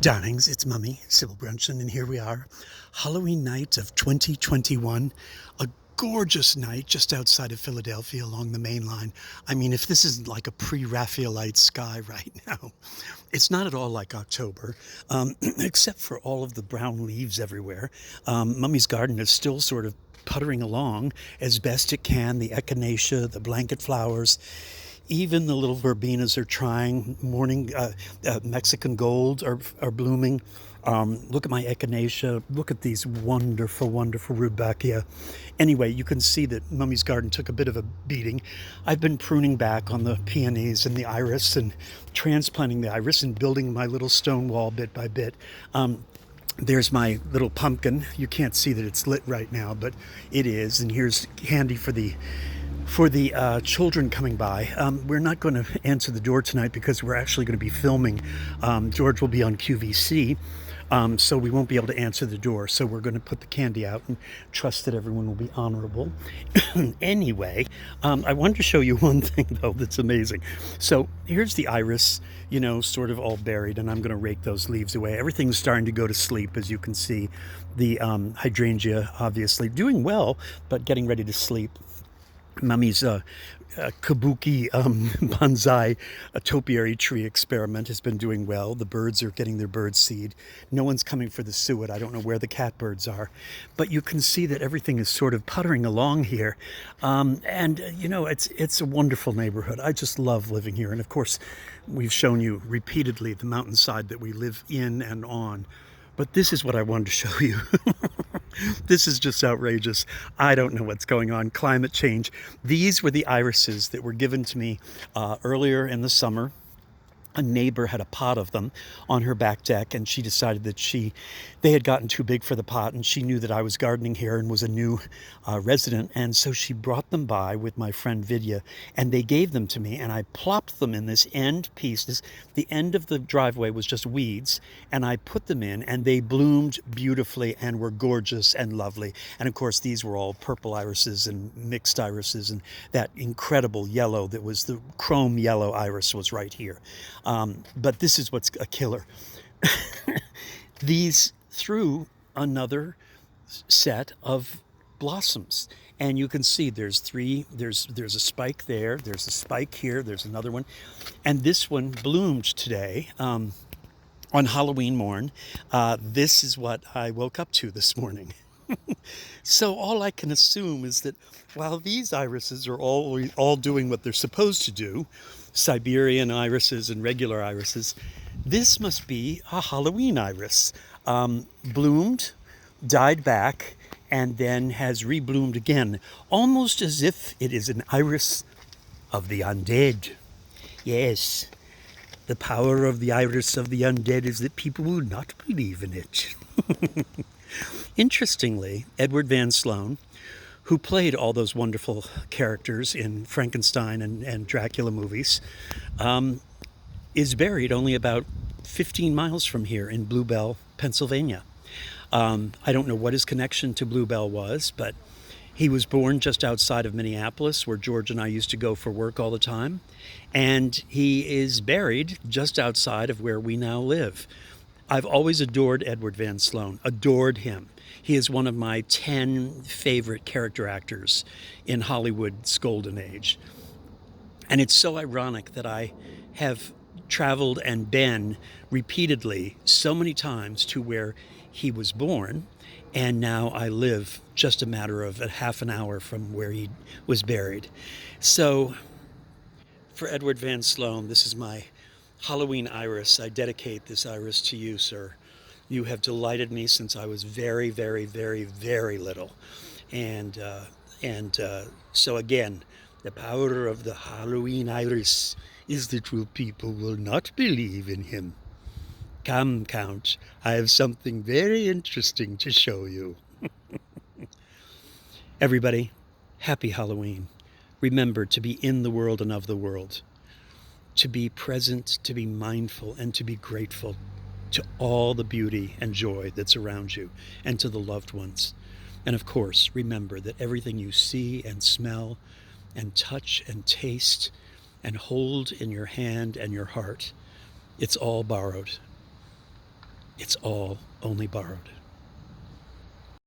Darlings, it's Mummy, Sybil Brunson, and here we are, Halloween night of 2021, a gorgeous night just outside of Philadelphia along the main line. I mean, if this isn't like a pre-Raphaelite sky right now, it's not at all like October, except for all of the brown leaves everywhere. Mummy's garden is still sort of puttering along as best it can, the echinacea, the blanket flowers. Even the little verbenas are trying. Morning Mexican gold are blooming. Look at my echinacea. Look at these wonderful, wonderful rudbeckia. Anyway, you can see that Mummy's garden took a bit of a beating. I've been pruning back on the peonies and the iris and transplanting the iris and building my little stone wall bit by bit. There's my little pumpkin. You can't see that it's lit right now, but it is. And here's candy for the children coming by. We're not going to answer the door tonight because we're actually going to be filming. George will be on QVC, so we won't be able to answer the door. So we're going to put the candy out and trust that everyone will be honorable. Anyway, I wanted to show you one thing, though, that's amazing. So here's the iris, sort of all buried, and I'm going to rake those leaves away. Everything's starting to go to sleep, as you can see. The hydrangea, obviously, doing well, but getting ready to sleep. Mummy's kabuki bonsai topiary tree experiment has been doing well. The birds are getting their bird seed. No one's coming for the suet. I don't know where the catbirds are. But you can see that everything is sort of puttering along here. It's a wonderful neighborhood. I just love living here. And of course, we've shown you repeatedly the mountainside that we live in and on. But this is what I wanted to show you. This is just outrageous. I don't know what's going on. Climate change. These were the irises that were given to me earlier in the summer. A neighbor had a pot of them on her back deck, and she decided that they had gotten too big for the pot, and she knew that I was gardening here and was a new resident, and so she brought them by with my friend Vidya, and they gave them to me, and I plopped them in this end piece. The end of the driveway was just weeds, and I put them in, and they bloomed beautifully and were gorgeous and lovely. And of course, these were all purple irises and mixed irises, and that incredible yellow that was the chrome yellow iris was right here. But this is what's a killer. These threw another set of blossoms, and you can see there's a spike there, there's a spike here, there's another one, and this one bloomed today on Halloween morn. This is what I woke up to this morning. So all I can assume is that while these irises are all doing what they're supposed to do, Siberian irises and regular irises, this must be a Halloween iris. Bloomed, died back, and then has rebloomed again, almost as if it is an iris of the undead. Yes, the power of the iris of the undead is that people will not believe in it. Interestingly, Edward Van Sloan, who played all those wonderful characters in Frankenstein and Dracula movies, is buried only about 15 miles from here in Bluebell, Pennsylvania. I don't know what his connection to Bluebell was, but he was born just outside of Minneapolis, where George and I used to go for work all the time. And he is buried just outside of where we now live. I've always adored Edward Van Sloan, adored him. He is one of my 10 favorite character actors in Hollywood's golden age. And it's so ironic that I have traveled and been repeatedly so many times to where he was born, and now I live just a matter of a half an hour from where he was buried. So for Edward Van Sloan, this is my Halloween iris. I dedicate this iris to you, sir. You have delighted me since I was very, very, very, very little. And so again, the power of the Halloween iris is that people will not believe in him. Come, Count, I have something very interesting to show you. Everybody, happy Halloween. Remember to be in the world and of the world. To be present, to be mindful, and to be grateful to all the beauty and joy that's around you and to the loved ones. And of course, remember that everything you see and smell and touch and taste and hold in your hand and your heart, it's all borrowed. It's all only borrowed.